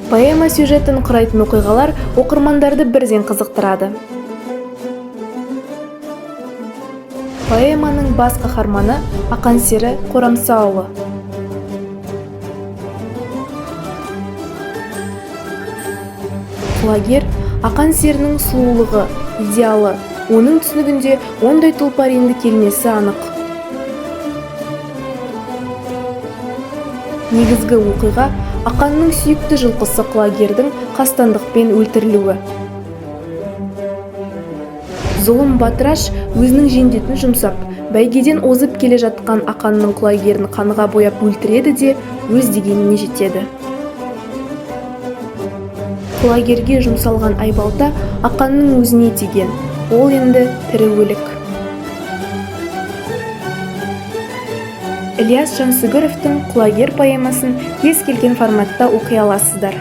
Поэма сюжетін құрайтын оқиғалар оқырмандарды бірден қызықтырады. Поэманың бас қаһарманы Ақан сері Қорамсаұлы. Құлагер Ақан серінің сұлулығы, идеалы, оның түсінігінде ондай тұлпар енді келмесі анық. Негізгі оқиға Ақанның сүйікті жылқысы Құлагердің қастандықпен өлтірілуі. Зұлым батыраш өзінің жендетін жұмсап, бәйгеден озып келе жатқан Ақанның Құлагерін қанға бояп өлтіреді де өз дегеніне жетеді. Құлагерге жұмсалған айбалта Ақанның өзіне тиген, ол енді тірі өлік. Ілияс Жансүгіровтің Құлагер поэмасын кез келген форматта оқи аласыздар.